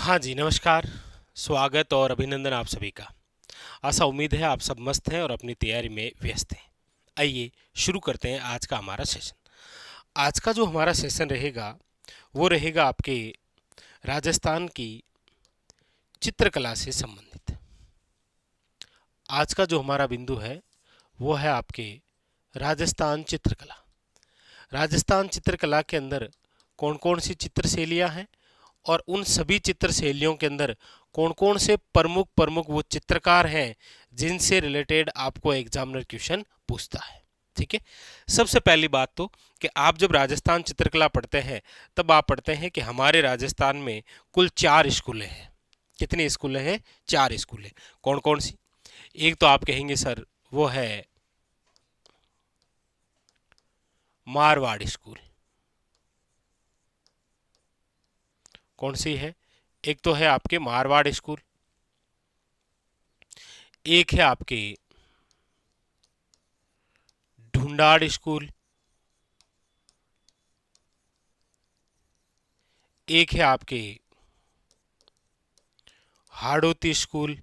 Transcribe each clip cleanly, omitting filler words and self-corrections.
हाँ जी, नमस्कार। स्वागत और अभिनंदन आप सभी का। आशा उम्मीद है आप सब मस्त हैं और अपनी तैयारी में व्यस्त हैं। आइए शुरू करते हैं आज का हमारा सेशन। आज का जो हमारा सेशन रहेगा वो रहेगा आपके राजस्थान की चित्रकला से संबंधित। आज का जो हमारा बिंदु है वो है आपके राजस्थान चित्रकला। राजस्थान चित्रकला के अंदर कौन कौन सी चित्र शैलियाँ हैं और उन सभी चित्र शैलियों के अंदर कौन कौन से प्रमुख प्रमुख वो चित्रकार हैं जिनसे रिलेटेड आपको एग्जामिनर क्वेश्चन पूछता है। ठीक है। सबसे पहली बात तो कि आप जब राजस्थान चित्रकला पढ़ते हैं तब आप पढ़ते हैं कि हमारे राजस्थान में कुल 4 स्कूलें हैं। कितनी स्कूलें हैं? 4 स्कूलें। कौन कौन सी? एक तो आप कहेंगे सर वो है मारवाड़ स्कूल। कौन सी है? एक तो है आपके मारवाड़ स्कूल, एक है आपके ढूंढाड़ स्कूल, एक है आपके हाड़ौती स्कूल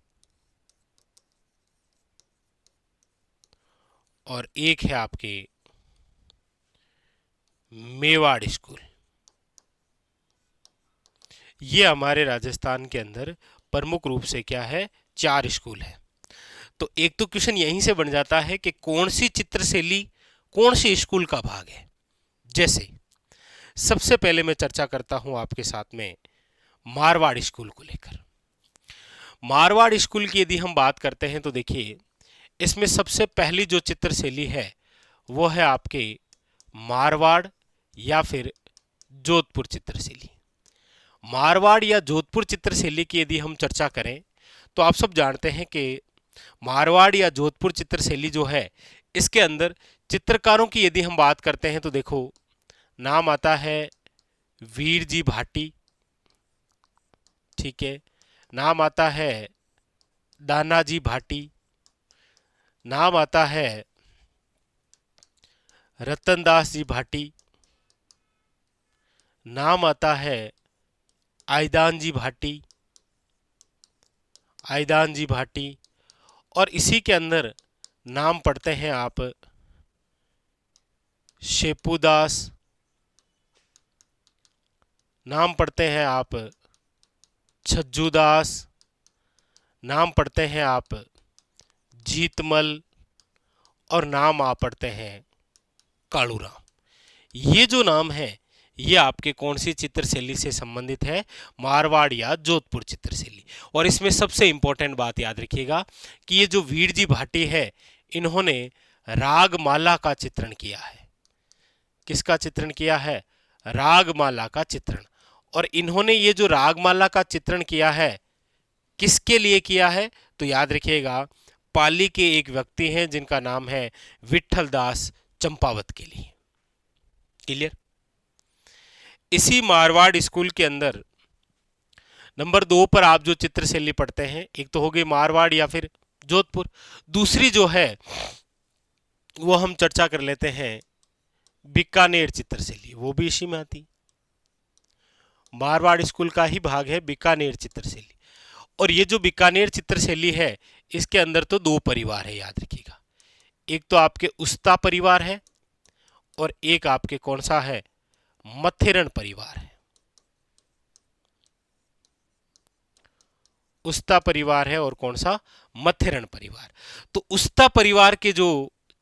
और एक है आपके मेवाड़ स्कूल। ये हमारे राजस्थान के अंदर प्रमुख रूप से क्या है? 4 स्कूल है। तो एक तो क्वेश्चन यहीं से बन जाता है कि कौन सी चित्र शैली कौन सी स्कूल का भाग है। जैसे सबसे पहले मैं चर्चा करता हूं आपके साथ में मारवाड़ स्कूल को लेकर। मारवाड़ स्कूल की यदि हम बात करते हैं तो देखिए इसमें सबसे पहली जो चित्र शैली है वो है आपके मारवाड़ या फिर जोधपुर चित्र शैली। मारवाड़ या जोधपुर चित्र शैली की यदि हम चर्चा करें तो आप सब जानते हैं कि मारवाड़ या जोधपुर चित्र शैली जो है इसके अंदर चित्रकारों की यदि हम बात करते हैं तो देखो नाम आता है वीर जी भाटी। ठीक है। नाम आता है दानाजी भाटी। नाम आता है रतनदास जी भाटी। नाम आता है आयदान जी भाटी। आयदान जी भाटी। और इसी के अंदर नाम पढ़ते हैं आप शेपूदास। नाम पढ़ते हैं आप छज्जूदास। नाम पढ़ते हैं आप जीतमल। और नाम आप पढ़ते हैं कालूराम। ये जो नाम है ये आपके कौन सी चित्र शैली से संबंधित है? मारवाड़ या जोधपुर चित्र शैली। और इसमें सबसे इंपॉर्टेंट बात याद रखिएगा कि ये जो वीर जी भाटी है इन्होंने रागमाला का चित्रण किया है। किसका चित्रण किया है? रागमाला का चित्रण। और इन्होंने ये जो रागमाला का चित्रण किया है किसके लिए किया है? तो याद रखिएगा पाली के एक व्यक्ति हैं जिनका नाम है विठल दास चंपावत के लिए। क्लियर? इसी मारवाड़ स्कूल के अंदर नंबर 2 पर आप जो चित्र शैली पढ़ते हैं एक तो हो गई मारवाड़ या फिर जोधपुर। दूसरी जो है वो हम चर्चा कर लेते हैं बीकानेर चित्र शैली। वो भी इसी में आती। मारवाड़ स्कूल का ही भाग है बीकानेर चित्र शैली। और ये जो बीकानेर चित्र शैली है इसके अंदर तो 2 परिवार है याद रखिएगा। एक तो आपके उस्ता परिवार है और एक आपके कौन सा है? मथेरण परिवार है। उस्ता परिवार है और कौन सा? मथेरण परिवार। तो उस्ता परिवार के जो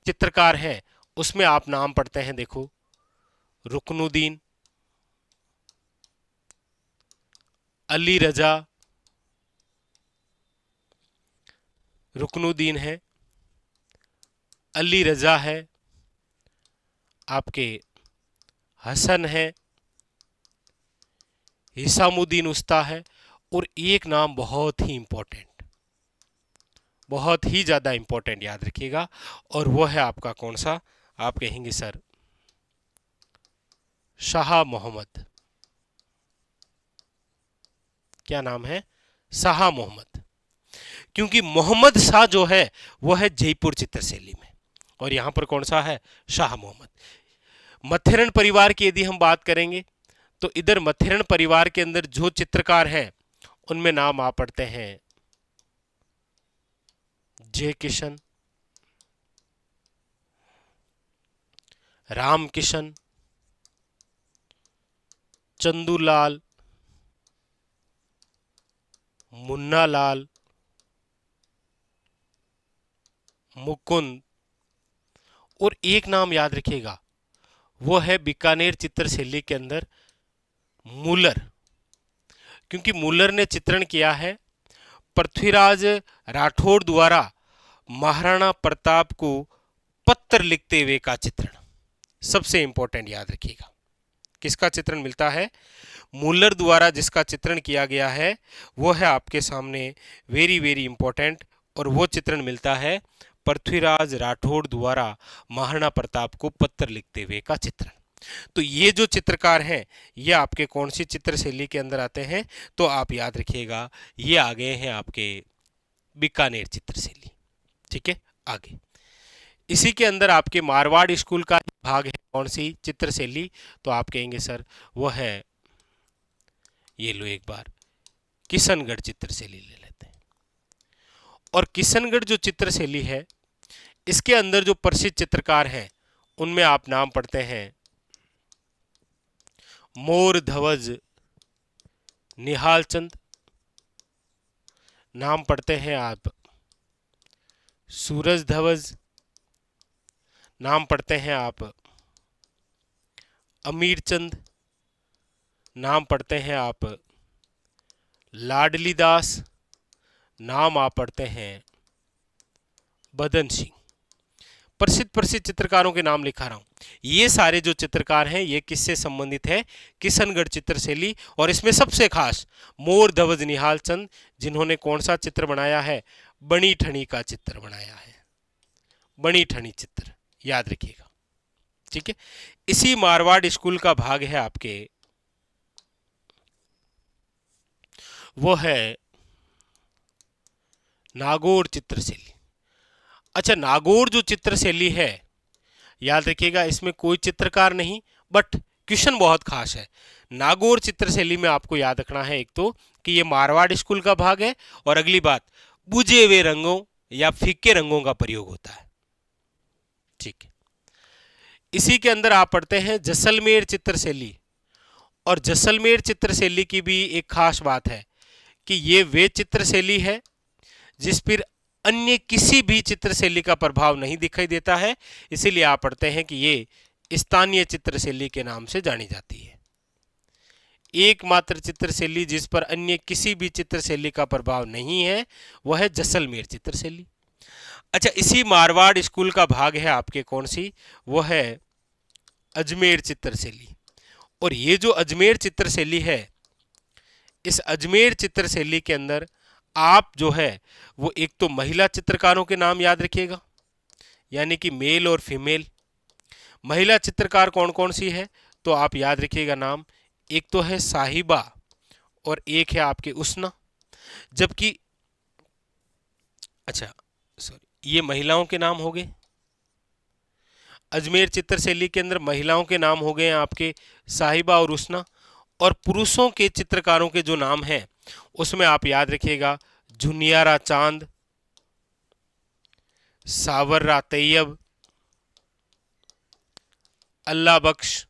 चित्रकार हैं उसमें आप नाम पढ़ते हैं देखो रुकनुद्दीन, अली रजा। रुकनुद्दीन है, अली रजा है, आपके हसन है, हिसामुद्दीन उस्ता है। और एक नाम बहुत ही इंपॉर्टेंट, बहुत ही ज्यादा इंपॉर्टेंट याद रखिएगा और वो है आपका कौन सा? आप कहेंगे सर शाह मोहम्मद। क्या नाम है? शाह मोहम्मद। क्योंकि मोहम्मद शाह जो है वो है जयपुर चित्रशैली में और यहां पर कौन सा है? शाह मोहम्मद। मथेरण परिवार की यदि हम बात करेंगे तो इधर मथेरण परिवार के अंदर जो चित्रकार हैं उनमें नाम आ पड़ते हैं जय किशन, राम किशन, चंदूलाल, मुन्ना लाल, मुकुंद, और एक नाम याद रखिएगा, वो है बीकानेर चित्रशैली के अंदर मूलर, क्योंकि मूलर ने चित्रण किया है पृथ्वीराज राठौड़ द्वारा महाराणा प्रताप को पत्र लिखते हुए का चित्रण। सबसे इंपॉर्टेंट याद रखिएगा, किसका चित्रण मिलता है? मूलर द्वारा जिसका चित्रण किया गया है वो है आपके सामने वेरी वेरी इंपॉर्टेंट, और वो चित्रण मिलता है पृथ्वीराज राठौड़ द्वारा महाराणा प्रताप को पत्र लिखते हुए का चित्रण। तो ये जो चित्रकार हैं ये आपके कौन सी चित्रशैली के अंदर आते हैं? तो आप याद रखिएगा ये आ गए हैं आपके बीकानेर चित्रशैली। ठीक है, आगे इसी के अंदर आपके मारवाड़ स्कूल का भाग है कौन सी चित्रशैली? तो आप कहेंगे सर वो है, ये लो एक बार किशनगढ़ चित्रशैली ले लेते हैं। और किशनगढ़ जो चित्रशैली है इसके अंदर जो प्रसिद्ध चित्रकार हैं उनमें आप नाम पढ़ते हैं मोर ध्वज निहाल चंद, नाम पढ़ते हैं आप सूरज ध्वज, नाम पढ़ते हैं आप अमीर चंद, नाम पढ़ते हैं आप लाडली दास, नाम आप पढ़ते हैं बदन सिंह। प्रसिद्ध प्रसिद्ध चित्रकारों के नाम लिखा रहा हूं। ये सारे जो चित्रकार हैं ये किससे संबंधित है? किशनगढ़ चित्रशैली। और इसमें सबसे खास मोर ध्वज निहाल चंद, जिन्होंने कौन सा चित्र बनाया है? बनी ठनी का चित्र बनाया है, बनी ठनी चित्र, याद रखिएगा। ठीक है, इसी मारवाड़ स्कूल का भाग है आपके, वो है नागौर चित्रशैली। अच्छा, नागौर जो चित्रशैली है याद रखिएगा इसमें कोई चित्रकार नहीं, बट क्वेश्चन बहुत खास है। नागौर चित्रशैली में आपको याद रखना है एक तो कि ये मारवाड़ स्कूल का भाग है, और अगली बात बुझे हुए रंगों या फीके रंगों का प्रयोग होता है। ठीक है, इसी के अंदर आप पढ़ते हैं जैसलमेर चित्रशैली। और जैसलमेर चित्रशैली की भी एक खास बात है कि ये वे चित्रशैली है जिस पर अन्य किसी भी चित्रशैली का प्रभाव नहीं दिखाई देता है, इसीलिए आप पढ़ते हैं कि ये स्थानीय चित्रशैली के नाम से जानी जाती है। एकमात्र चित्रशैली जिस पर अन्य किसी भी चित्रशैली का प्रभाव नहीं है वह है जैसलमेर चित्रशैली। अच्छा, इसी मारवाड़ स्कूल का भाग है आपके कौन सी? वो है अजमेर चित्रशैली। और ये जो अजमेर चित्रशैली है, इस अजमेर चित्रशैली के अंदर आप जो है वो एक तो महिला चित्रकारों के नाम याद रखिएगा, यानी कि मेल और फीमेल। महिला चित्रकार कौन कौन सी है? तो आप याद रखिएगा नाम, एक तो है साहिबा और एक है आपके उसना। जबकि अच्छा सॉरी, ये महिलाओं के नाम हो गए। अजमेर चित्रशैली के अंदर महिलाओं के नाम हो गए आपके साहिबा और उसना। और पुरुषों के चित्रकारों के जो नाम हैं उसमें आप याद रखिएगा जुनियारा चांद, सावर्रा तैयब, अल्लाह बख्श,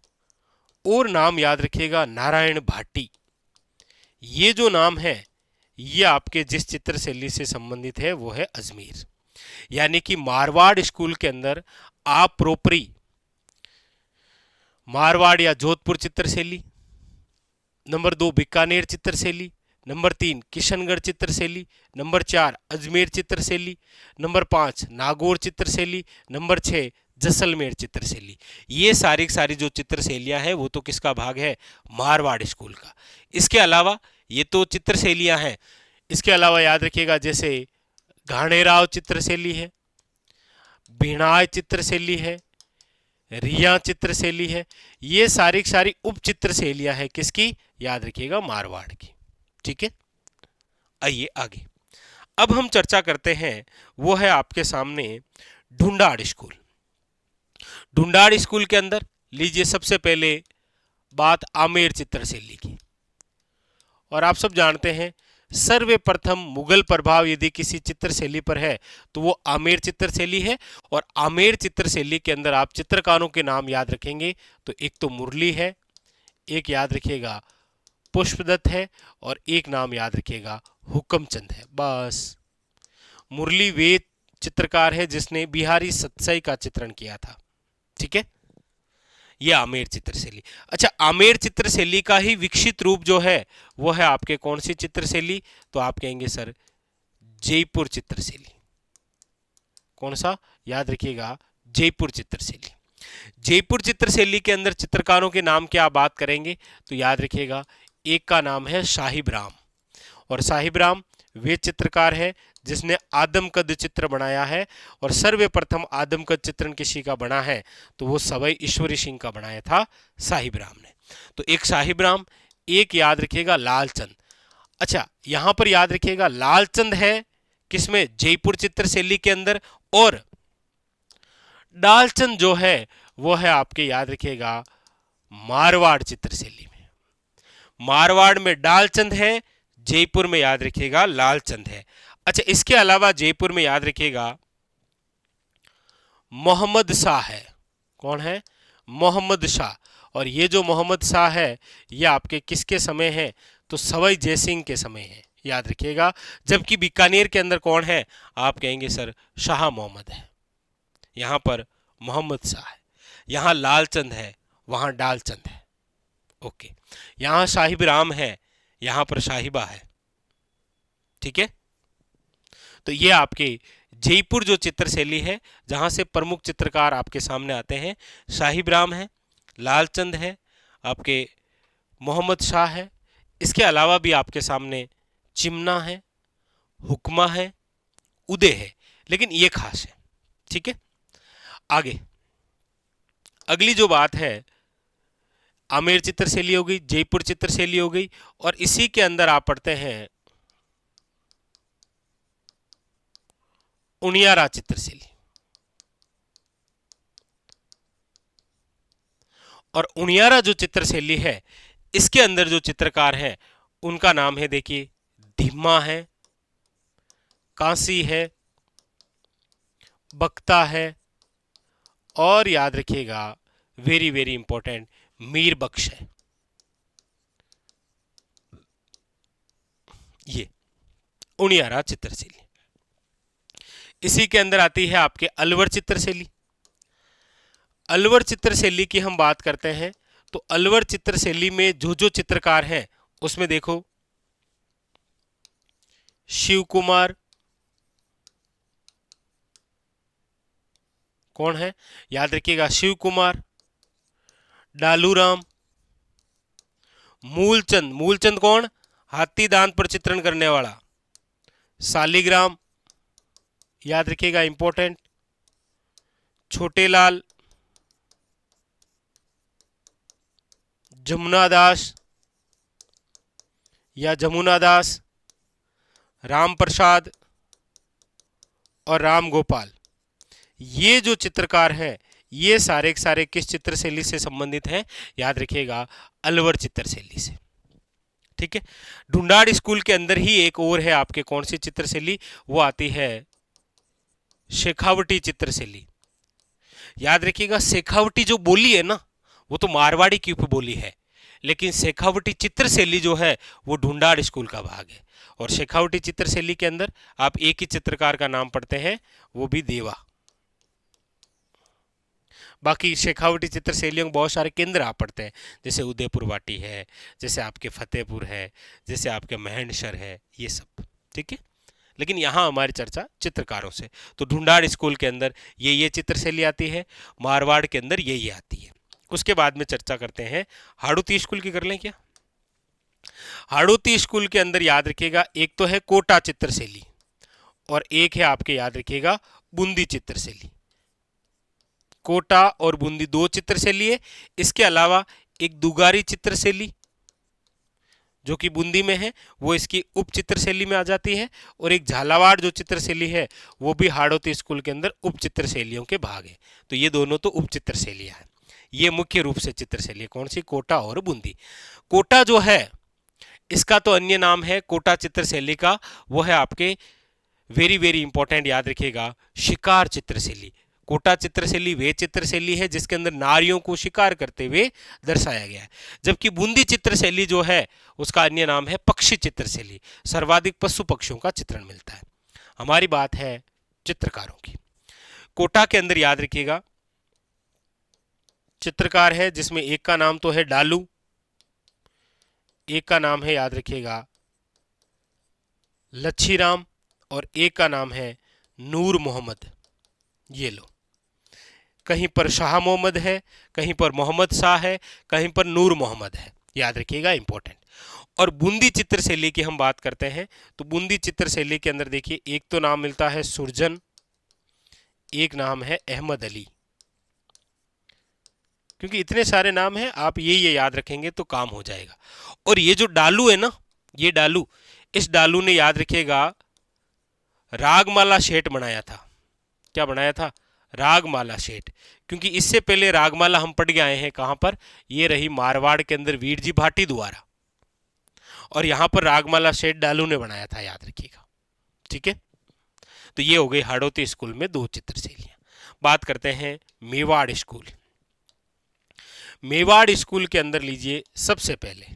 और नाम याद रखिएगा नारायण भाटी। ये जो नाम है ये आपके जिस चित्रशैली से संबंधित है वो है अजमेर। यानी कि मारवाड़ स्कूल के अंदर आप प्रोपरी मारवाड़ या जोधपुर चित्रशैली, नंबर 2 बीकानेर चित्रशैली, नंबर 3 किशनगढ़ चित्रशैली, नंबर 4 अजमेर चित्रशैली, नंबर 5 नागौर चित्रशैली, नंबर 6 जैसलमेर चित्रशैली। ये सारी जो चित्रशैलियां हैं वो तो किसका भाग है? मारवाड़ स्कूल का। इसके अलावा ये तो चित्रशैलियां हैं, इसके अलावा याद रखिएगा जैसे घाणेराव चित्रशैली है, भिणाय चित्रशैली है, रिया चित्रशैली है। ये सारी उप चित्रशैलियां हैं किसकी? याद रखिएगा मारवाड़ की। ठीक है, आइए आगे अब हम चर्चा करते हैं, वो है आपके सामने ढूंढाड़ स्कूल। ढूंढाड़ स्कूल के अंदर लीजिए सबसे पहले बात आमेर चित्रशैली की। और आप सब जानते हैं सर्वप्रथम मुगल प्रभाव यदि किसी चित्र शैली पर है तो वो आमेर चित्र शैली है। और आमेर चित्र शैली के अंदर आप चित्रकारों के नाम याद रखेंगे तो एक तो मुरली है, एक याद रखिएगा पुष्पदत्त है, और एक नाम याद रखिएगा हुक्मचंद है। बस मुरली वे चित्रकार है जिसने बिहारी सतसई का चित्रण किया था। ठीक है, ये आमेर चित्र शैली। अच्छा, आमेर चित्र शैली का ही विकसित रूप जो है वो है आपके कौन सी चित्र शैली? तो आप कहेंगे सर जयपुर चित्र शैली। कौन सा? याद रखिएगा जयपुर चित्र शैली। जयपुर चित्र शैली के अंदर चित्रकारों के नाम की आप बात करेंगे तो याद रखिएगा एक का नाम है साहिब राम, और साहिब राम वे चित्रकार है जिसने आदमकद चित्र बनाया है, और सर्वप्रथम आदमकद चित्रण किसी का बना है तो वो सवई ईश्वरी सिंह का बनाया था साहिब राम ने। तो एक साहिब राम, एक याद रखिएगा लालचंद। अच्छा, यहां पर याद रखिएगा लालचंद है किसमें? जयपुर चित्र शैली के अंदर, और डालचंद जो है वो है आपके याद रखिएगा मारवाड़ चित्र शैली में। मारवाड़ में डालचंद है, जयपुर में याद रखिएगा लालचंद है। अच्छा, इसके अलावा जयपुर में याद रखिएगा मोहम्मद शाह है। कौन है? मोहम्मद शाह। और ये जो मोहम्मद शाह है ये आपके किसके समय है? तो सवाई जयसिंह के समय है, याद रखिएगा। जबकि बीकानेर के अंदर कौन है? आप कहेंगे सर शाह मोहम्मद है। यहां पर मोहम्मद शाह है, यहां लालचंद है, वहां डालचंद है। ओके, यहां साहिब राम है, यहां पर साहिबा है। ठीक है, तो ये आपके जयपुर जो चित्र शैली है जहां से प्रमुख चित्रकार आपके सामने आते हैं, साहिब राम है, लालचंद है, आपके मोहम्मद शाह है। इसके अलावा भी आपके सामने चिमना है, हुक्मा है, उदय है, लेकिन ये खास है। ठीक है, आगे अगली जो बात है आमेर चित्र शैली हो गई, जयपुर चित्र शैली हो गई, और इसी के अंदर आप पढ़ते हैं उनियारा चित्र शैली। और उनियारा जो चित्र शैली है इसके अंदर जो चित्रकार हैं उनका नाम है, देखिए धीमा है, कांसी है, बख्ता है, और याद रखिएगा वेरी वेरी इंपॉर्टेंट मीर बख्श है। ये उनियारा चित्र शैली। इसी के अंदर आती है आपके अलवर चित्र शैली। अलवर चित्र शैली की हम बात करते हैं तो अलवर चित्र शैली में जो जो चित्रकार हैं उसमें देखो शिव कुमार, कौन है? याद रखिएगा शिव कुमार, डालूराम, मूलचंद। मूलचंद कौन? हाथी दांत पर चित्रण करने वाला। सालिग्राम, याद रखिएगा इंपॉर्टेंट। छोटे लाल, जमुना दास या जमुना दास, राम प्रसाद और राम गोपाल। ये जो चित्रकार हैं ये सारे के सारे किस चित्र शैली से संबंधित हैं? याद रखिएगा अलवर चित्र शैली से। ठीक है, ढूंढाड़ स्कूल के अंदर ही एक और है आपके कौन सी चित्र शैली? वो आती है शेखावटी चित्र शैली। याद रखिएगा शेखावटी जो बोली है ना वो तो मारवाड़ी की उपबोली है, लेकिन शेखावटी चित्र शैली जो है वो ढूंढाड़ स्कूल का भाग है। और शेखावटी चित्र शैली के अंदर आप एक ही चित्रकार का नाम पढ़ते हैं, वो भी देवा। बाकी शेखावटी चित्र शैलियों में बहुत सारे केंद्र आप पढ़ते हैं, जैसे उदयपुर वाटी है, जैसे आपके फतेहपुर है, जैसे आपके महेंद्रसर है, ये सब। ठीक है, लेकिन यहाँ हमारी चर्चा चित्रकारों से। तो ढूंढाड़ स्कूल के अंदर ये चित्र शैली आती है, मारवाड़ के अंदर ये आती है। उसके बाद में चर्चा करते हैं हाड़ौती स्कूल की। कर लें क्या? हाड़ौती स्कूल के अंदर याद रखिएगा एक तो है कोटा चित्र शैली और एक है आपके याद रखिएगा बूंदी चित्र शैली। कोटा और बूंदी दो चित्र शैली है। इसके अलावा एक दुगारी चित्र शैली जो कि बूंदी में है वो इसकी उप चित्र शैली में आ जाती है, और एक झालावाड़ जो चित्र शैली है वो भी हाड़ौती स्कूल के अंदर उप चित्र शैलियों के भाग है। तो ये दोनों तो उप चित्र शैलियां हैं, ये मुख्य रूप से चित्र शैली कौन सी? कोटा और बूंदी। कोटा जो है इसका तो अन्य नाम है कोटा चित्रशैली का, वो है आपके वेरी वेरी इंपॉर्टेंट, याद रखिएगा, शिकार चित्रशैली। कोटा चित्रशैली वे चित्रशैली है जिसके अंदर नारियों को शिकार करते हुए दर्शाया गया है, जबकि बूंदी चित्रशैली जो है उसका अन्य नाम है पक्षी चित्रशैली, सर्वाधिक पशु पक्षियों का चित्रण मिलता है। हमारी बात है चित्रकारों की। कोटा के अंदर याद रखिएगा चित्रकार है जिसमें एक का नाम तो है डालू, एक का नाम है याद रखिएगा लच्छीराम, और एक का नाम है नूर मोहम्मद। ये लो, कहीं पर शाह मोहम्मद है, कहीं पर मोहम्मद शाह है, कहीं पर नूर मोहम्मद है, याद रखिएगा इंपॉर्टेंट। और बूंदी चित्रशैली की हम बात करते हैं तो बूंदी चित्रशैली के अंदर देखिए एक तो नाम मिलता है सुरजन, एक नाम है अहमद अली। क्योंकि इतने सारे नाम हैं, आप ये याद रखेंगे तो काम हो जाएगा। और ये जो डालू है ना, ये डालू, इस डालू ने याद रखिएगा रागमाला सेठ बनाया था। क्या बनाया था? रागमाला सेठ। क्योंकि इससे पहले रागमाला हम पढ़ के आए हैं कहां पर, ये रही मारवाड़ के अंदर वीर जी भाटी द्वारा, और यहां पर रागमाला सेठ डालू ने बनाया था, याद रखिएगा। ठीक है, तो ये हो गई हाड़ौती स्कूल में दो चित्रशैलियां। बात करते हैं मेवाड़ स्कूल। मेवाड़ स्कूल के अंदर लीजिए सबसे पहले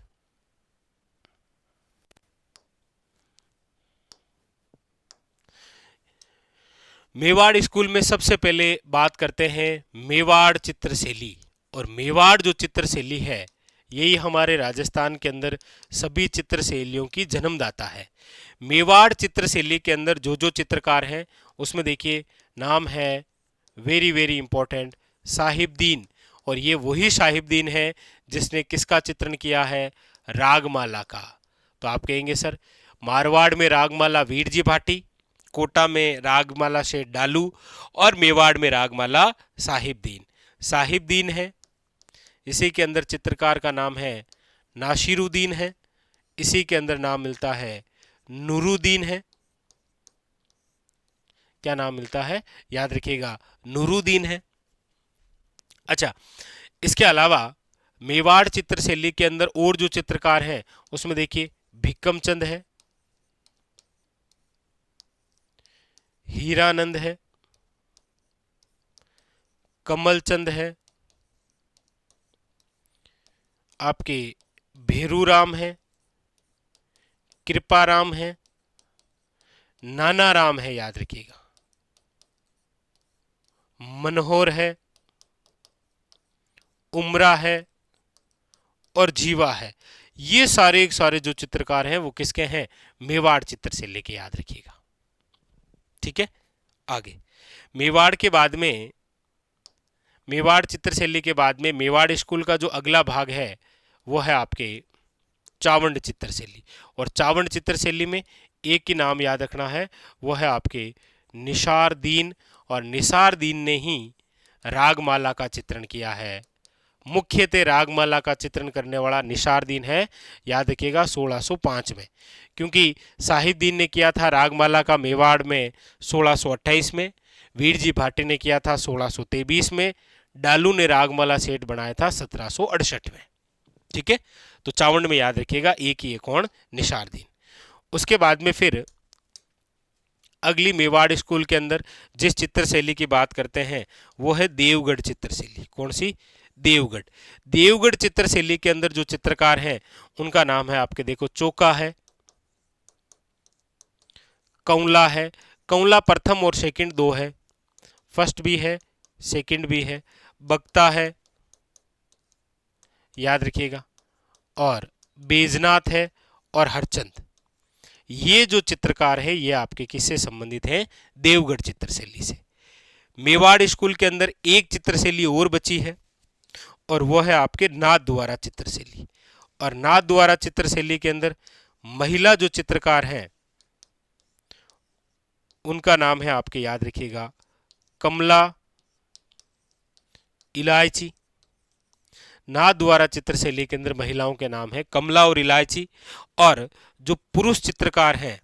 मेवाड़ स्कूल में सबसे पहले बात करते हैं मेवाड़ चित्रशैली। और मेवाड़ जो चित्रशैली है यही हमारे राजस्थान के अंदर सभी चित्रशैलियों की जन्मदाता है। मेवाड़ चित्रशैली के अंदर जो जो चित्रकार हैं उसमें देखिए नाम है वेरी वेरी इंपॉर्टेंट साहिबदीन, और ये वही साहिबदीन है जिसने किसका चित्रण किया है? रागमाला का। तो आप कहेंगे सर मारवाड़ में रागमाला वीर जी भाटी, कोटा में रागमाला शेठ डालू, और मेवाड़ में रागमाला साहिबदीन। साहिबदीन है, इसी के अंदर चित्रकार का नाम है नासिरुद्दीन है, इसी के अंदर नाम मिलता है नूरुद्दीन है। क्या नाम मिलता है? याद रखिएगा नूरुद्दीन है। अच्छा, इसके अलावा मेवाड़ चित्रशैली के अंदर और जो चित्रकार हैं उसमें देखिए भिक्कम चंद है, हीरानंद है, कमल चंद है, आपके भेरूराम है, कृपाराम है, नाना राम है, याद रखिएगा, मनोहर है, उमरा है, और जीवा है। ये सारे जो चित्रकार हैं वो किसके हैं? मेवाड़ चित्रशैली के, याद रखिएगा। ठीक है, आगे मेवाड़ के बाद में, मेवाड़ चित्रशैली के बाद में मेवाड़ स्कूल का जो अगला भाग है वो है आपके चावंड चित्रशैली। और चावंड चित्रशैली में एक ही नाम याद रखना है, वो है आपके निसारदीन। और निसारदीन ने ही रागमाला का चित्रण किया है। मुख्यतः रागमाला का चित्रण करने वाला निसारदीन है, याद रखिएगा 1605 में। क्योंकि साहिबदीन ने किया था रागमाला का मेवाड़ में 1628 में, वीर जी भाटी ने किया था 1623 में, डालू ने रागमाला सेठ बनाया था 1768 में। ठीक है, तो चावंड में याद रखिएगा एक ही, एक कौन? निसारदीन। उसके बाद में फिर अगली मेवाड़ स्कूल के अंदर जिस चित्रशैली की बात करते हैं वो है देवगढ़ चित्रशैली। कौन सी? देवगढ़। देवगढ़ चित्रशैली के अंदर जो चित्रकार हैं उनका नाम है आपके देखो चोका है, कौला है। कौला प्रथम और सेकंड दो है, फर्स्ट भी है सेकंड भी है। बक्ता है, याद रखिएगा, और बेजनाथ है, और हरचंद। ये जो चित्रकार है ये आपके किससे संबंधित हैं? देवगढ़ चित्रशैली से। मेवाड़ स्कूल के अंदर एक चित्रशैली और बची है और वो है आपके नाथ द्वारा चित्रशैली। और नाथ द्वारा चित्रशैली के अंदर महिला जो चित्रकार हैं उनका नाम है आपके, याद रखिएगा, कमला इलायची। नाथ द्वारा चित्रशैली के अंदर महिलाओं के नाम है कमला और इलायची। और जो पुरुष चित्रकार हैं,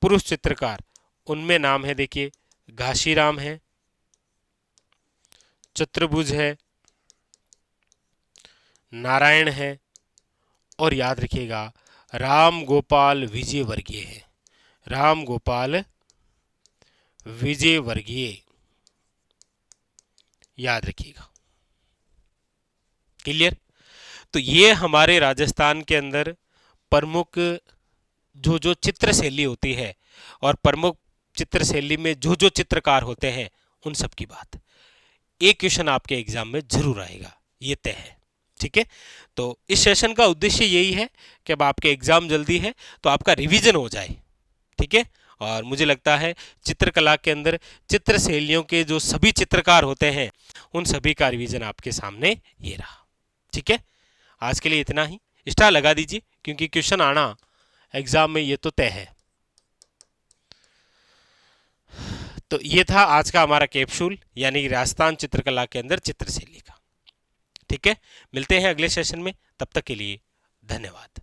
पुरुष चित्रकार, उनमें नाम है देखिए घाशीराम है, चतुर्भुज है, नारायण है, और याद रखिएगा राम गोपाल विजयवर्गीय है, राम गोपाल विजयवर्गीय, याद रखिएगा। क्लियर? तो ये हमारे राजस्थान के अंदर प्रमुख जो जो चित्र शैली होती है और प्रमुख चित्र शैली में जो जो चित्रकार होते हैं उन सब की बात, एक क्वेश्चन आपके एग्जाम में जरूर आएगा, ये तय है। ठीक है, तो इस सेशन का उद्देश्य यही है कि अब आपके एग्जाम जल्दी है तो आपका रिवीजन हो जाए। ठीक है, और मुझे लगता है चित्रकला के अंदर चित्र शैलियों के जो सभी चित्रकार होते हैं उन सभी का रिवीजन आपके सामने ये रहा। ठीक है, आज के लिए इतना ही। स्टार लगा दीजिए क्योंकि क्वेश्चन आना एग्जाम में ये तो तय है। तो ये था आज का हमारा कैप्सूल, यानी कि राजस्थान चित्रकला के अंदर चित्रशैली का। ठीक है, मिलते हैं अगले सेशन में, तब तक के लिए धन्यवाद।